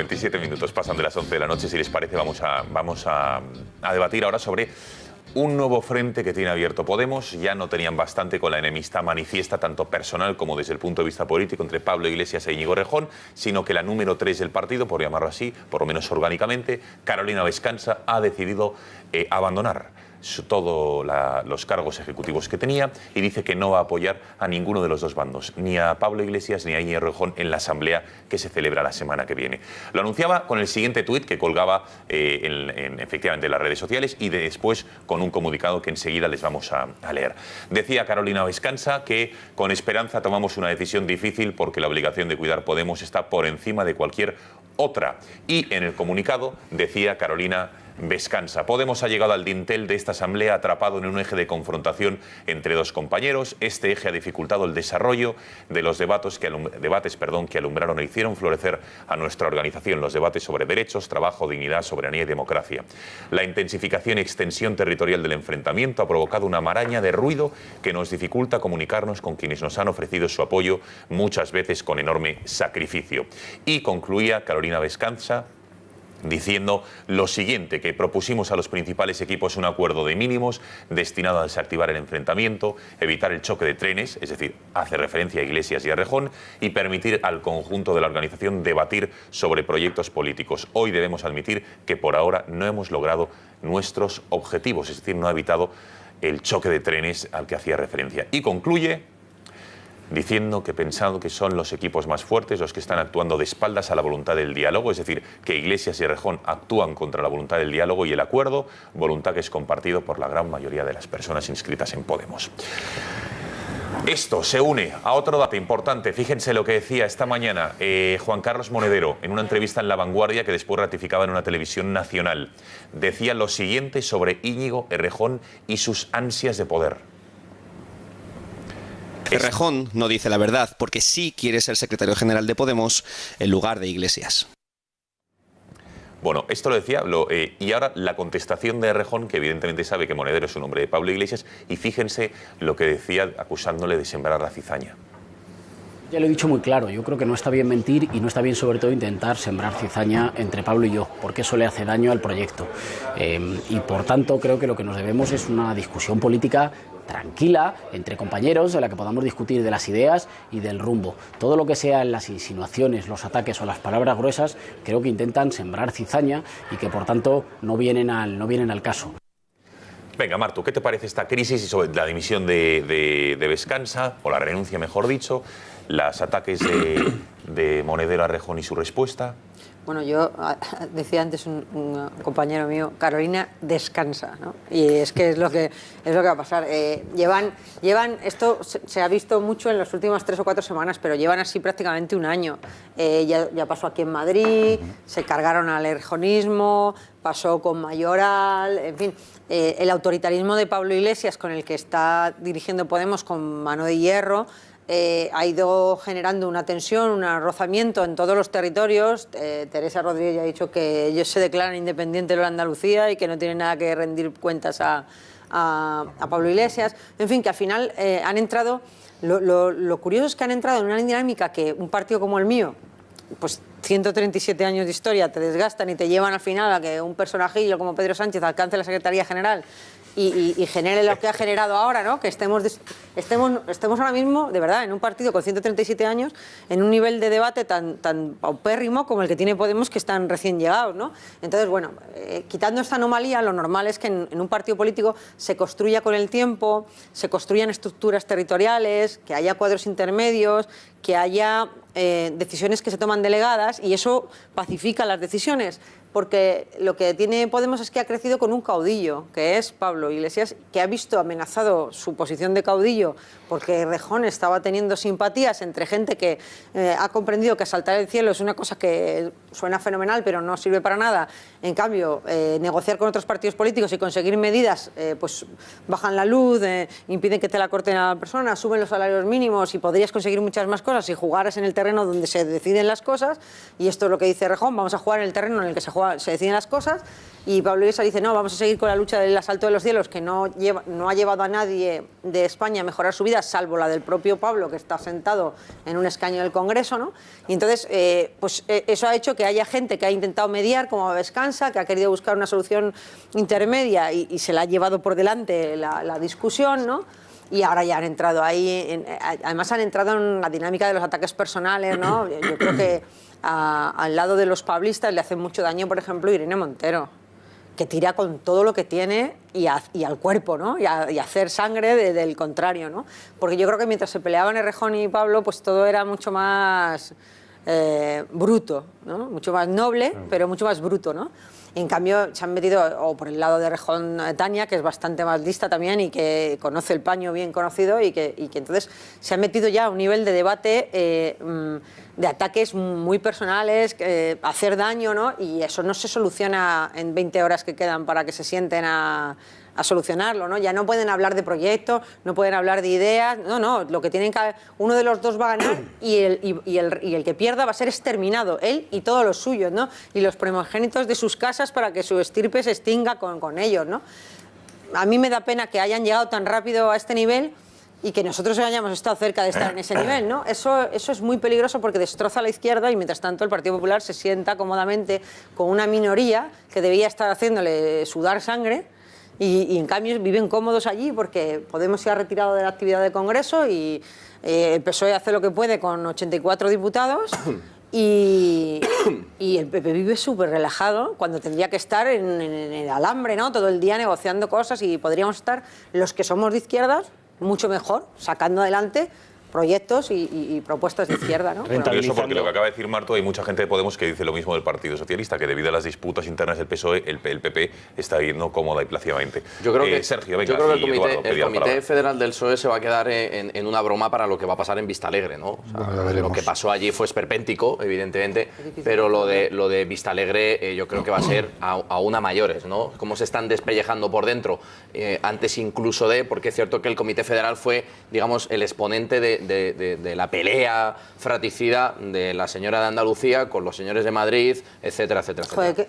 27 minutos pasan de las 11 de la noche. Si les parece, vamos a debatir ahora sobre un nuevo frente que tiene abierto Podemos. Ya no tenían bastante con la enemistad manifiesta, tanto personal como desde el punto de vista político, entre Pablo Iglesias e Íñigo Errejón, sino que la número 3 del partido, por llamarlo así, por lo menos orgánicamente, Carolina Vescanza, ha decidido abandonar todos los cargos ejecutivos que tenía y dice que no va a apoyar a ninguno de los dos bandos, ni a Pablo Iglesias ni a Íñigo Errejón, en la asamblea que se celebra la semana que viene. Lo anunciaba con el siguiente tuit que colgaba efectivamente en las redes sociales y después con un comunicado que enseguida les vamos a leer. Decía Carolina Vescanza que con esperanza tomamos una decisión difícil porque la obligación de cuidar Podemos está por encima de cualquier otra. Y en el comunicado decía Carolina Vescanza: Podemos ha llegado al dintel de esta asamblea atrapado en un eje de confrontación entre dos compañeros. Este eje ha dificultado el desarrollo de los debates que alumbraron e hicieron florecer a nuestra organización, los debates sobre derechos, trabajo, dignidad, soberanía y democracia. La intensificación y extensión territorial del enfrentamiento ha provocado una maraña de ruido que nos dificulta comunicarnos con quienes nos han ofrecido su apoyo, muchas veces con enorme sacrificio. Y concluía Carolina Vescanza diciendo lo siguiente, que propusimos a los principales equipos un acuerdo de mínimos destinado a desactivar el enfrentamiento, evitar el choque de trenes, es decir, hace referencia a Iglesias y a Errejón, y permitir al conjunto de la organización debatir sobre proyectos políticos. Hoy debemos admitir que por ahora no hemos logrado nuestros objetivos, es decir, no ha evitado el choque de trenes al que hacía referencia. Y concluye diciendo que pensando que son los equipos más fuertes los que están actuando de espaldas a la voluntad del diálogo, es decir, que Iglesias y Errejón actúan contra la voluntad del diálogo y el acuerdo, voluntad que es compartido por la gran mayoría de las personas inscritas en Podemos. Esto se une a otro dato importante. Fíjense lo que decía esta mañana Juan Carlos Monedero en una entrevista en La Vanguardia que después ratificaba en una televisión nacional. Decía lo siguiente sobre Íñigo Errejón y sus ansias de poder. Errejón no dice la verdad porque sí quiere ser secretario general de Podemos en lugar de Iglesias. Bueno, esto lo decía, y ahora la contestación de Errejón, que evidentemente sabe que Monedero es un hombre de Pablo Iglesias, y fíjense lo que decía acusándole de sembrar la cizaña. Ya lo he dicho muy claro, yo creo que no está bien mentir y no está bien sobre todo intentar sembrar cizaña entre Pablo y yo, porque eso le hace daño al proyecto. Y por tanto creo que lo que nos debemos es una discusión política tranquila, entre compañeros, en la que podamos discutir de las ideas y del rumbo. Todo lo que sean las insinuaciones, los ataques o las palabras gruesas, creo que intentan sembrar cizaña y que por tanto no vienen al caso. Venga, Martu, ¿qué te parece esta crisis y sobre la dimisión de Vescanza, o la renuncia mejor dicho, los ataques de Monedero a Errejón y su respuesta? Bueno, yo decía antes un compañero mío, Carolina descansa, ¿no? Y es que es lo que va a pasar. Llevan esto se ha visto mucho en las últimas 3 o 4 semanas, pero llevan así prácticamente un año. Ya pasó aquí en Madrid, se cargaron al errejonismo, pasó con Mayoral, en fin. El autoritarismo de Pablo Iglesias, con el que está dirigiendo Podemos con mano de hierro, ha ido generando una tensión, un rozamiento en todos los territorios. Teresa Rodríguez ya ha dicho que ellos se declaran independientes de la Andalucía y que no tienen nada que rendir cuentas a Pablo Iglesias. En fin, que al final han entrado... Lo curioso es que han entrado en una dinámica que un partido como el mío, pues 137 años de historia, te desgastan y te llevan al final a que un personajillo como Pedro Sánchez alcance la Secretaría General y genere lo que ha generado ahora, ¿no? Que estemos ahora mismo, de verdad, en un partido con 137 años, en un nivel de debate tan paupérrimo como el que tiene Podemos, que están recién llegados, ¿no? Entonces, bueno, quitando esta anomalía, lo normal es que en un partido político se construya con el tiempo, se construyan estructuras territoriales, que haya cuadros intermedios, que haya decisiones que se toman delegadas, y eso pacifica las decisiones. Porque lo que tiene Podemos es que ha crecido con un caudillo, que es Pablo Iglesias, que ha visto amenazado su posición de caudillo porque Errejón estaba teniendo simpatías entre gente que ha comprendido que saltar el cielo es una cosa que suena fenomenal pero no sirve para nada. En cambio, negociar con otros partidos políticos y conseguir medidas, pues bajan la luz, impiden que te la corten a la persona, suben los salarios mínimos y podrías conseguir muchas más cosas si jugaras en el terreno donde se deciden las cosas. Y esto es lo que dice Errejón: vamos a jugar en el terreno en el que se juega luego se deciden las cosas. Y Pablo Iglesias dice, no, vamos a seguir con la lucha del asalto de los cielos, que no ha llevado a nadie de España a mejorar su vida, salvo la del propio Pablo, que está sentado en un escaño del Congreso, ¿no? Y entonces, eso ha hecho que haya gente que ha intentado mediar, como Descansa, que ha querido buscar una solución intermedia y se la ha llevado por delante la discusión, ¿no? Y ahora ya han entrado ahí, además han entrado en la dinámica de los ataques personales, ¿no? Yo creo que al lado de los pablistas le hace mucho daño, por ejemplo, Irene Montero, que tira con todo lo que tiene y al cuerpo, ¿no? Y hacer sangre del contrario, ¿no? Porque yo creo que mientras se peleaban Errejón y Pablo, pues todo era mucho más bruto, ¿no? Mucho más noble, pero mucho más bruto, ¿no? En cambio, se han metido, o por el lado de Errejón, Tania, que es bastante más lista también y que conoce el paño bien conocido y que entonces se han metido ya a un nivel de debate de ataques muy personales, hacer daño, ¿no? Y eso no se soluciona en 20 horas que quedan para que se sienten a solucionarlo, ¿no? Ya no pueden hablar de proyectos, no pueden hablar de ideas, no, lo que tienen que... Uno de los dos va a ganar y el que pierda va a ser exterminado, él y todos los suyos, ¿no? Y los primogénitos de sus casas para que su estirpe se extinga con ellos, ¿no? A mí me da pena que hayan llegado tan rápido a este nivel y que nosotros hayamos estado cerca de estar en ese nivel, ¿no? Eso es muy peligroso porque destroza a la izquierda y mientras tanto el Partido Popular se sienta cómodamente con una minoría que debía estar haciéndole sudar sangre y en cambio viven cómodos allí porque Podemos se ha retirado de la actividad del Congreso y el PSOE hace lo que puede con 84 diputados y el PP vive súper relajado cuando tendría que estar en el alambre, ¿no? Todo el día negociando cosas y podríamos estar los que somos de izquierdas mucho mejor, sacando adelante proyectos y propuestas de izquierda, ¿no? Curioso porque lo que acaba de decir Marto, hay mucha gente de Podemos que dice lo mismo del Partido Socialista, que debido a las disputas internas del PSOE, el PP está yendo cómoda y plácidamente. Yo creo que, Sergio, venga, yo creo que el Comité Federal del PSOE se va a quedar en una broma para lo que va a pasar en Vistalegre, ¿no? O sea, lo que pasó allí fue esperpéntico, evidentemente, pero lo de Vistalegre yo creo que va a ser aún a mayores, ¿no? Cómo se están despellejando por dentro, antes incluso porque es cierto que el Comité Federal fue, digamos, el exponente de la pelea fratricida de la señora de Andalucía con los señores de Madrid, etcétera, etcétera. Joder,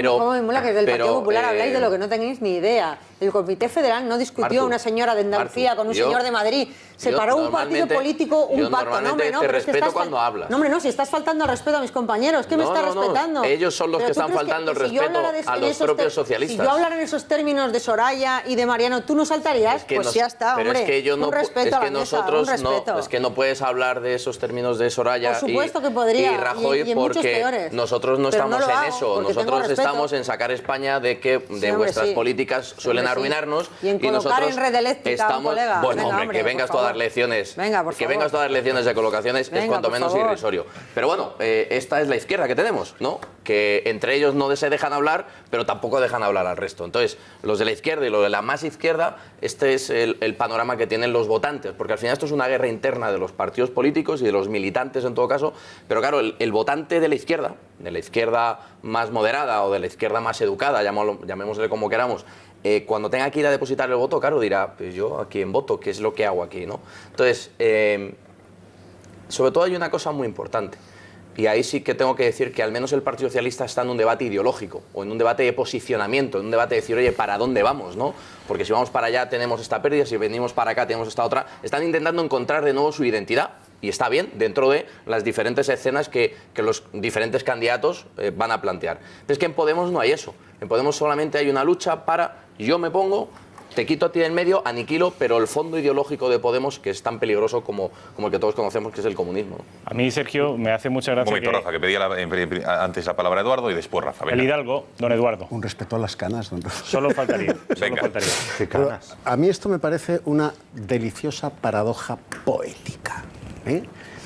¿cómo me mola que del Partido Popular habláis de lo que no tenéis ni idea? El Comité Federal no discutió una señora de Andalucía con un señor de Madrid. Separó un partido político, un pacto. No, hombre, no, te respeto cuando hablas. No, hombre, no, si estás faltando al respeto a mis compañeros, ¿qué me estás respetando? Ellos son los que están faltando el respeto a los propios socialistas. Si yo hablara en esos términos de Soraya y de Mariano, ¿tú no saltarías? Pues ya está, hombre. Pero es que yo no, un respeto a la mesa, un respeto. Es que no puedes hablar de esos términos de Soraya y Rajoy porque nosotros no estamos en eso. Nosotros estamos en sacar España de vuestras políticas suelen arruinarnos y nosotros en red eléctrica, estamos... Bueno, hombre, que vengas tú a dar lecciones. Que vengas a dar lecciones de colocaciones es cuanto menos irrisorio. Pero bueno, esta es la izquierda que tenemos, ¿no? Que entre ellos no se dejan hablar, pero tampoco dejan hablar al resto. Entonces, los de la izquierda y los de la más izquierda, este es el panorama que tienen los votantes, porque al final esto es una guerra interna de los partidos políticos y de los militantes en todo caso, pero claro, el votante de la izquierda más moderada o de la izquierda más educada, llamémosle como queramos, cuando tenga que ir a depositar el voto, claro, dirá, pues yo a quién voto, qué es lo que hago aquí, ¿no? Entonces, sobre todo hay una cosa muy importante, y ahí sí que tengo que decir que al menos el Partido Socialista está en un debate ideológico, o en un debate de posicionamiento, en un debate de decir, oye, ¿para dónde vamos, no? Porque si vamos para allá tenemos esta pérdida, si venimos para acá tenemos esta otra. Están intentando encontrar de nuevo su identidad, y está bien, dentro de las diferentes escenas que los diferentes candidatos van a plantear. Pero es que en Podemos no hay eso. En Podemos solamente hay una lucha para, yo me pongo, te quito a ti en medio, aniquilo, pero el fondo ideológico de Podemos, que es tan peligroso como el que todos conocemos, que es el comunismo, ¿no? A mí, Sergio, me hace mucha gracia. Un momento, Rafa, que pedía antes la palabra Eduardo y después Rafa. Venga. El Hidalgo, don Eduardo. Un respeto a las canas, don Rafa. Solo faltaría. Venga. ¿Qué canas? A mí esto me parece una deliciosa paradoja poética,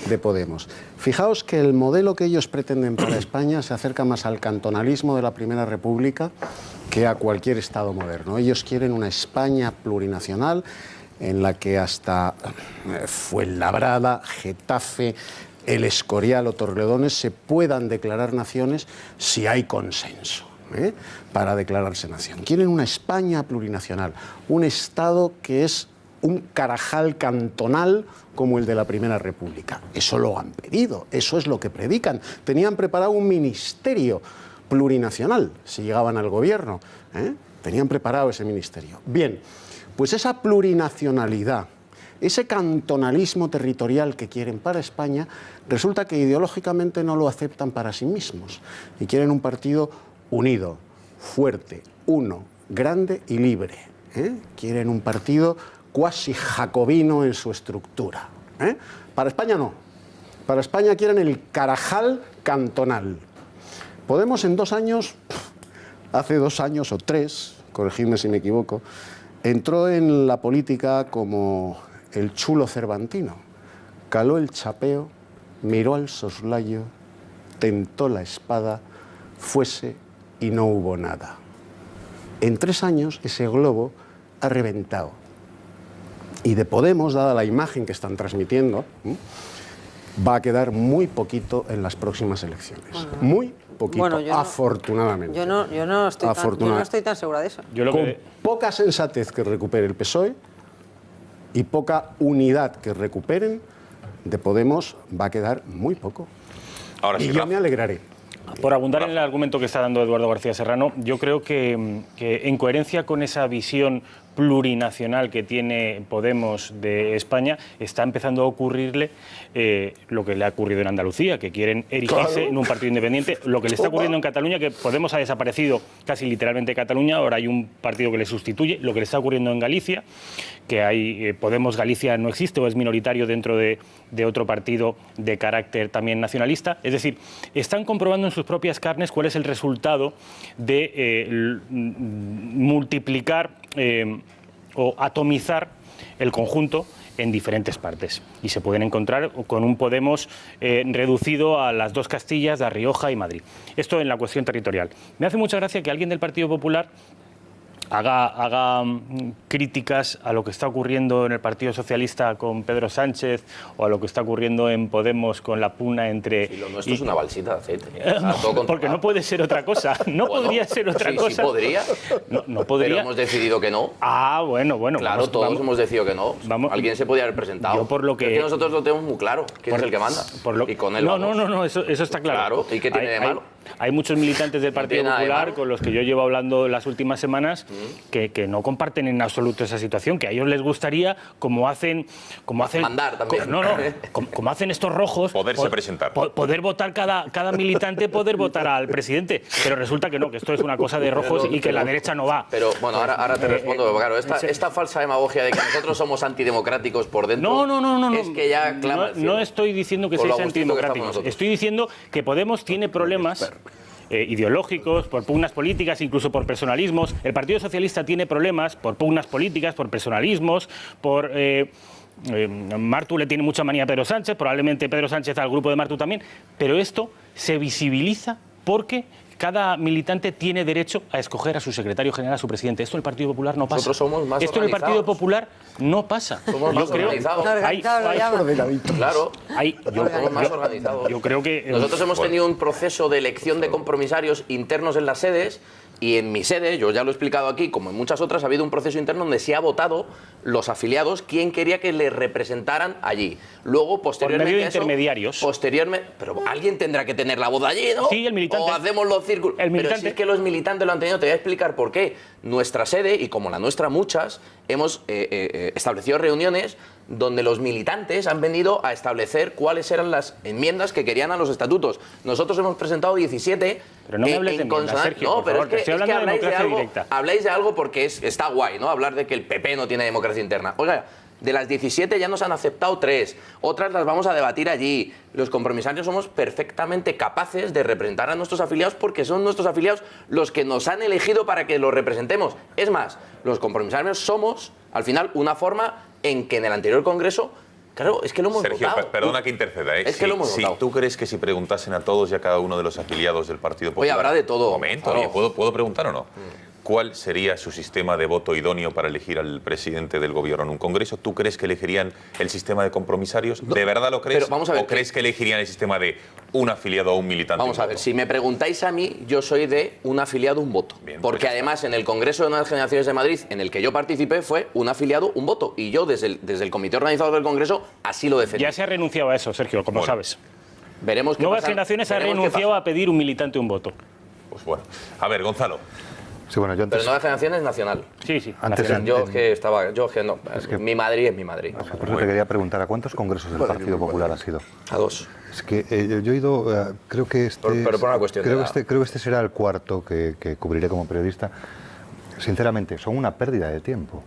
de Podemos. Fijaos que el modelo que ellos pretenden para España se acerca más al cantonalismo de la Primera República que a cualquier Estado moderno. Ellos quieren una España plurinacional en la que hasta Fuenlabrada, Getafe, El Escorial o Torrelodones se puedan declarar naciones si hay consenso para declararse nación. Quieren una España plurinacional, un Estado que es un Carajal cantonal como el de la Primera República. Eso lo han pedido, eso es lo que predican. Tenían preparado un ministerio plurinacional si llegaban al gobierno. Tenían preparado ese ministerio. Bien, pues esa plurinacionalidad, ese cantonalismo territorial que quieren para España, resulta que ideológicamente no lo aceptan para sí mismos y quieren un partido unido, fuerte, uno, grande y libre. Quieren un partido cuasi jacobino en su estructura. Para España no. Para España quieren el Carajal cantonal. Podemos en 2 años, hace 2 años o 3, corregidme si me equivoco, entró en la política como el chulo cervantino. Caló el chapeo, miró al soslayo, tentó la espada, fuese y no hubo nada. En 3 años ese globo ha reventado. Y de Podemos, dada la imagen que están transmitiendo, va a quedar muy poquito en las próximas elecciones. Muy poquito, afortunadamente. Yo no estoy tan segura de eso. Con poca sensatez que recupere el PSOE y poca unidad que recuperen, de Podemos va a quedar muy poco. Ahora sí, y yo me alegraré. Por abundar en el argumento que está dando Eduardo García Serrano, yo creo que en coherencia con esa visión plurinacional que tiene Podemos de España, está empezando a ocurrirle lo que le ha ocurrido en Andalucía, que quieren erigirse en un partido independiente, lo que le está ocurriendo en Cataluña, que Podemos ha desaparecido casi literalmente de Cataluña, ahora hay un partido que le sustituye, lo que le está ocurriendo en Galicia, que hay Podemos Galicia no existe o es minoritario dentro de otro partido de carácter también nacionalista. Es decir, están comprobando en sus propias carnes cuál es el resultado de multiplicar o atomizar el conjunto en diferentes partes. Y se pueden encontrar con un Podemos reducido a las 2 Castillas, La Rioja y Madrid. Esto en la cuestión territorial. Me hace mucha gracia que alguien del Partido Popular haga críticas a lo que está ocurriendo en el Partido Socialista con Pedro Sánchez o a lo que está ocurriendo en Podemos con la pugna entre... Si lo nuestro es una balsita de aceite. Porque no puede ser otra cosa. No podría ser otra cosa. Sí podría. No podría. Pero hemos decidido que no. Bueno. Claro, todos hemos decidido que no. Alguien se podía haber presentado. Yo por lo que... Es que nosotros lo tenemos muy claro. ¿Quién es el que manda? Y con él No, eso está claro. Claro. ¿Y qué tiene de malo? Hay muchos militantes del Partido Popular con los que yo llevo hablando las últimas semanas que no comparten en absoluto esa situación, que a ellos les gustaría, como hacen mandar también. Como hacen estos rojos, poderse presentar. Poder votar cada militante, poder votar al presidente. Pero resulta que no, que esto es una cosa de rojos y que la derecha no va. Pero bueno, ahora te respondo. Claro, esta falsa demagogia de que nosotros somos antidemocráticos por dentro. No. Es que ya clama. No estoy diciendo que seáis antidemocráticos. Estoy diciendo que Podemos tiene problemas ideológicos, por pugnas políticas, incluso por personalismos. El Partido Socialista tiene problemas por pugnas políticas, por personalismos, por... Martu le tiene mucha manía a Pedro Sánchez, probablemente Pedro Sánchez al grupo de Martu también, pero esto se visibiliza porque cada militante tiene derecho a escoger a su secretario general, a su presidente. Esto en el Partido Popular no pasa. Nosotros somos más Esto en el Partido Popular no pasa. Somos más organizados. Claro. Somos más organizados. Yo creo que... Nosotros hemos tenido un proceso de elección de compromisarios internos en las sedes. Y en mi sede, yo ya lo he explicado aquí, como en muchas otras, ha habido un proceso interno donde se ha votado los afiliados quién quería que le representaran allí. Luego, posteriormente... Por medio de intermediarios. Posteriormente... Pero alguien tendrá que tener la voz allí, ¿no? Sí, el militante. O hacemos los círculos. Pero si es que los militantes lo han tenido, te voy a explicar por qué. Nuestra sede, y como la nuestra muchas, hemos establecido reuniones donde los militantes han venido a establecer cuáles eran las enmiendas que querían a los estatutos. Nosotros hemos presentado 17... Pero no me hables de enmiendas, Sergio, no, pero favor, es que habláis de algo porque está guay, ¿no? Hablar de que el PP no tiene democracia interna. Oiga, de las 17 ya nos han aceptado 3, otras las vamos a debatir allí. Los compromisarios somos perfectamente capaces de representar a nuestros afiliados porque son nuestros afiliados los que nos han elegido para que los representemos. Es más, los compromisarios somos, al final, una forma en que en el anterior Congreso... Claro, es que lo hemos Sergio, votado. Perdona que interceda. Es que lo hemos votado. Si tú crees que si preguntasen a todos y a cada uno de los afiliados del Partido Popular... Oye, habrá de todo. Un momento, claro. ¿puedo preguntar o no? ¿Cuál sería su sistema de voto idóneo para elegir al presidente del gobierno en un congreso? ¿Tú crees que elegirían el sistema de compromisarios? ¿De verdad lo crees? Pero vamos a ver, ¿O crees que elegirían el sistema de un afiliado o un militante? Vamos a ver, si me preguntáis a mí, yo soy de un afiliado, un voto. Bien, porque pues además en el Congreso de Nuevas Generaciones de Madrid, en el que yo participé, fue un afiliado, un voto. Y yo desde el comité organizador del Congreso así lo defendí. Ya se ha renunciado a eso, Sergio, como sabes. Veremos qué Nuevas pasa, Generaciones ha veremos renunciado a pedir un militante, un voto. Pues bueno. A ver, Gonzalo. Sí, bueno, yo antes... Pero Nueva Generación es nacional. Sí. Antes yo que no. Es que mi Madrid es mi Madrid. O sea, por eso te quería preguntar, ¿a cuántos congresos del Partido Popular has ido? A 2. Es que yo he ido, creo que este... Pero por una cuestión creo que este será el cuarto que cubriré como periodista. Sinceramente, son una pérdida de tiempo.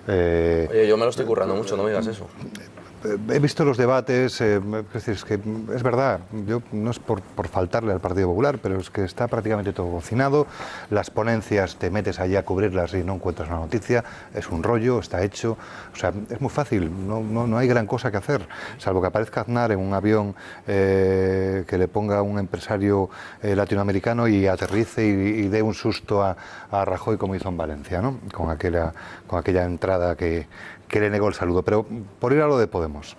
Oye, yo me lo estoy currando mucho, no me digas eso. He visto los debates, es decir, es que es verdad, yo no es por faltarle al Partido Popular, pero es que está prácticamente todo cocinado, las ponencias te metes allí a cubrirlas y no encuentras una noticia, es un rollo, está hecho, o sea, es muy fácil, no hay gran cosa que hacer, salvo que aparezca Aznar en un avión que le ponga un empresario latinoamericano y aterrice y dé un susto a Rajoy como hizo en Valencia, ¿no? Con aquella entrada que le negó el saludo. Pero por ir a lo de Podemos,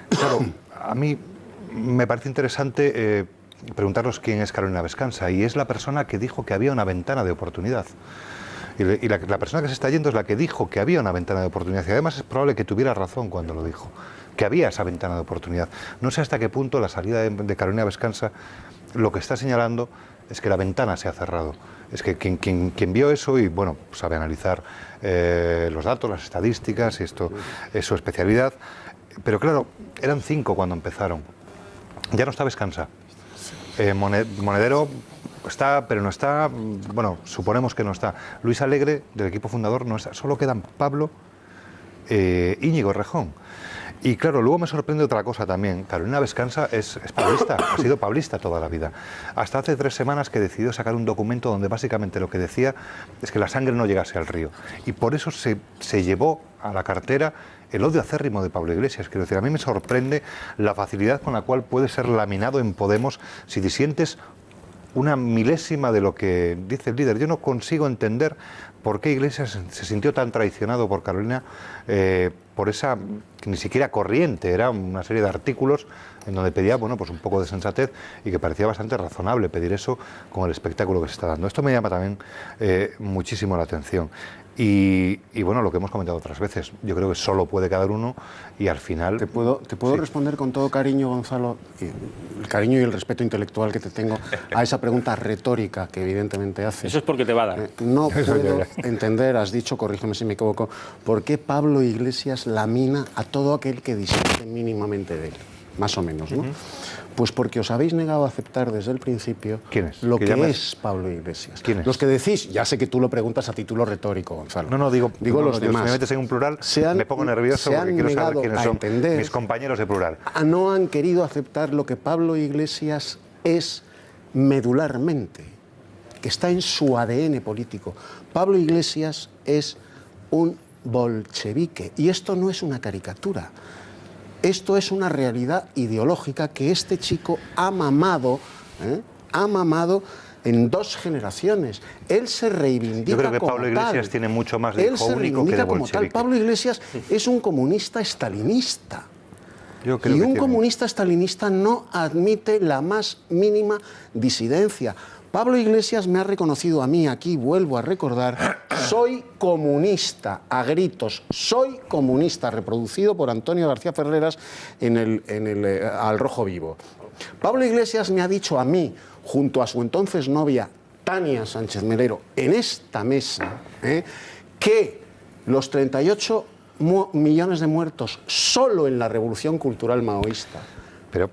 claro, a mí me parece interesante preguntaros quién es Carolina Vescansa, y es la persona que dijo que había una ventana de oportunidad. Y la persona que se está yendo es la que dijo que había una ventana de oportunidad, y además es probable que tuviera razón cuando lo dijo, que había esa ventana de oportunidad. No sé hasta qué punto la salida de Carolina Vescansa lo que está señalando es que la ventana se ha cerrado. Es que quien vio eso y, bueno, sabe analizar los datos, las estadísticas, y esto es su especialidad. Pero claro, eran 5 cuando empezaron. Ya no está Vescansa. Monedero está, pero no está. Bueno, suponemos que no está. Luis Alegre, del equipo fundador, no está. Solo quedan Pablo, Íñigo Errejón. Y claro, luego me sorprende otra cosa también. Carolina Vescansa es pablista, ha sido pablista toda la vida. Hasta hace 3 semanas que decidió sacar un documento donde básicamente lo que decía es que la sangre no llegase al río. Y por eso se llevó a la cartera el odio acérrimo de Pablo Iglesias. Quiero decir, a mí me sorprende la facilidad con la cual puede ser laminado en Podemos si disientes una milésima de lo que dice el líder. Yo no consigo entender por qué Iglesias se sintió tan traicionado por Carolina, por esa, que ni siquiera corriente, era una serie de artículos en donde pedía, bueno, pues un poco de sensatez, y que parecía bastante razonable pedir eso con el espectáculo que se está dando. Esto me llama también muchísimo la atención. Y bueno, lo que hemos comentado otras veces, yo creo que solo puede quedar uno, y al final... ¿Te puedo sí. responder con todo cariño, Gonzalo, el cariño y el respeto intelectual que te tengo a esa pregunta retórica que evidentemente haces? Eso es porque te va a dar. No puedo entender, has dicho, corrígeme si me equivoco, por qué Pablo Iglesias lamina a todo aquel que disiente mínimamente de él, más o menos, ¿no? Pues porque os habéis negado a aceptar desde el principio lo que es Pablo Iglesias. Los que decís, ya sé que tú lo preguntas a título retórico, Gonzalo. No, digo los demás. Si me metes en un plural, me pongo nervioso porque quiero saber quiénes son mis compañeros de plural. No han querido aceptar lo que Pablo Iglesias es medularmente, que está en su ADN político. Pablo Iglesias es un bolchevique, y esto no es una caricatura. Esto es una realidad ideológica que este chico ha mamado en 2 generaciones. Él se reivindica. Yo creo que como Pablo Iglesias tal. Tiene mucho más de hijo único que de bolchevique. Pablo Iglesias es un comunista estalinista. Yo creo y que un comunista estalinista no admite la más mínima disidencia. Pablo Iglesias me ha reconocido a mí, aquí vuelvo a recordar, soy comunista, a gritos, soy comunista, reproducido por Antonio García Ferreras en Al Rojo Vivo. Pablo Iglesias me ha dicho a mí, junto a su entonces novia Tania Sánchez Melero, en esta mesa, que los 38 millones de muertos solo en la revolución cultural maoísta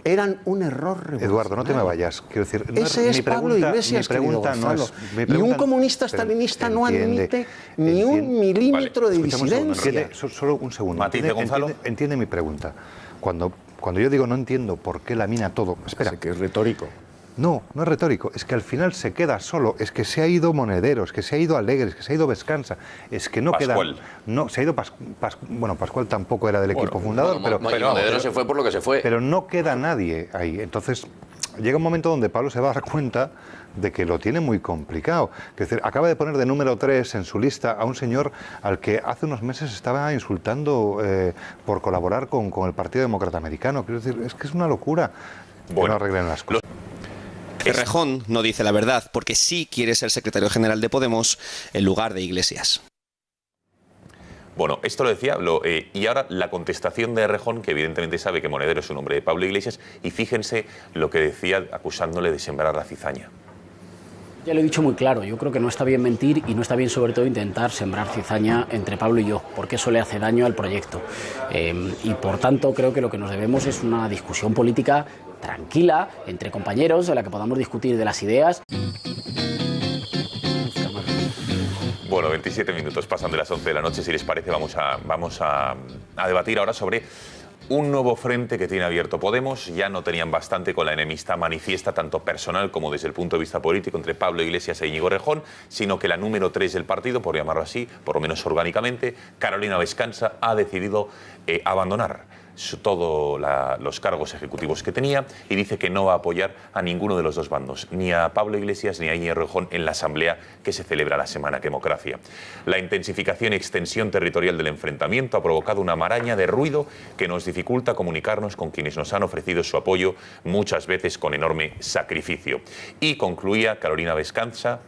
eran un error revolucionario. Eduardo, no te me vayas. Quiero decir, ese es Pablo Iglesias, querido Gonzalo. Y un comunista estalinista no admite ni un milímetro de disidencia. Solo un segundo. Matice, Gonzalo. Entiende mi pregunta. Cuando yo digo no entiendo por qué lamina todo... Espera. Que es retórico. No es retórico, es que al final se queda solo, es que se ha ido Monedero, es que se ha ido Alegre, es que se ha ido Vescansa, es que no Pascual. queda... No, se ha ido bueno, Pascual tampoco era del equipo fundador, pero Monedero se fue por lo que se fue. Pero no queda nadie ahí, entonces llega un momento donde Pablo se va a dar cuenta de que lo tiene muy complicado. Es decir, acaba de poner de número 3 en su lista a un señor al que hace unos meses estaba insultando por colaborar con el Partido Demócrata Americano. Quiero decir, es que es una locura que no arreglen las cosas. Errejón no dice la verdad porque sí quiere ser secretario general de Podemos en lugar de Iglesias. Bueno, esto lo decía, y ahora la contestación de Errejón, que evidentemente sabe que Monedero es un hombre de Pablo Iglesias, y fíjense lo que decía acusándole de sembrar la cizaña. Ya lo he dicho muy claro, yo creo que no está bien mentir y no está bien sobre todo intentar sembrar cizaña entre Pablo y yo, porque eso le hace daño al proyecto. Y por tanto creo que lo que nos debemos es una discusión política tranquila, entre compañeros, en la que podamos discutir de las ideas. Bueno, 27 minutos pasan de las 11 de la noche, si les parece vamos a debatir ahora sobre un nuevo frente que tiene abierto Podemos. Ya no tenían bastante con la enemistad manifiesta, tanto personal como desde el punto de vista político, entre Pablo Iglesias e Íñigo Errejón, sino que la número 3 del partido, por llamarlo así, por lo menos orgánicamente, Carolina Vescanza, ha decidido abandonar todos los cargos ejecutivos que tenía y dice que no va a apoyar a ninguno de los dos bandos, ni a Pablo Iglesias ni a Íñigo Errejón en la asamblea que se celebra la semana Democracia. La intensificación y extensión territorial del enfrentamiento ha provocado una maraña de ruido que nos dificulta comunicarnos con quienes nos han ofrecido su apoyo, muchas veces con enorme sacrificio. Y concluía Carolina Vescanza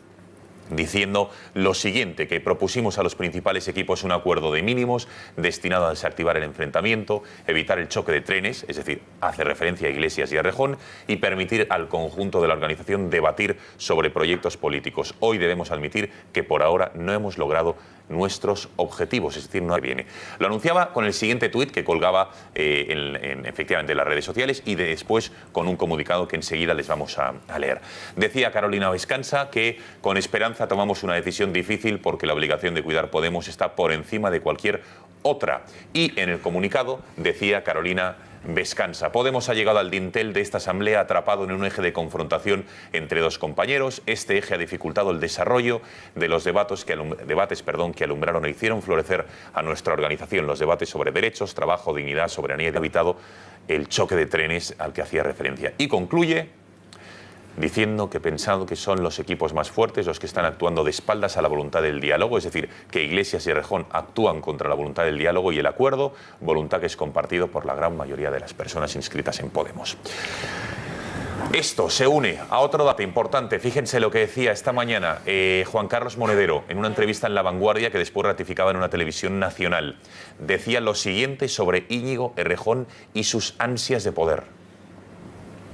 diciendo lo siguiente, que propusimos a los principales equipos un acuerdo de mínimos destinado a desactivar el enfrentamiento, evitar el choque de trenes, es decir, hace referencia a Iglesias y a Errejón, y permitir al conjunto de la organización debatir sobre proyectos políticos. Hoy debemos admitir que por ahora no hemos logrado nuestros objetivos, es decir, no viene. Lo anunciaba con el siguiente tuit que colgaba efectivamente en las redes sociales y después con un comunicado que enseguida les vamos a leer. Decía Carolina Vescanza que con esperanza tomamos una decisión difícil porque la obligación de cuidar Podemos está por encima de cualquier otra. Y en el comunicado decía Carolina Vescanza: Podemos ha llegado al dintel de esta asamblea atrapado en un eje de confrontación entre dos compañeros. Este eje ha dificultado el desarrollo de los debates que alumbraron e hicieron florecer a nuestra organización. Los debates sobre derechos, trabajo, dignidad, soberanía, y ha evitado el choque de trenes al que hacía referencia. Y concluye diciendo que pensando que son los equipos más fuertes los que están actuando de espaldas a la voluntad del diálogo, es decir, que Iglesias y Errejón actúan contra la voluntad del diálogo y el acuerdo, voluntad que es compartido por la gran mayoría de las personas inscritas en Podemos. Esto se une a otro dato importante. Fíjense lo que decía esta mañana Juan Carlos Monedero en una entrevista en La Vanguardia que después ratificaba en una televisión nacional. Decía lo siguiente sobre Íñigo Errejón y sus ansias de poder.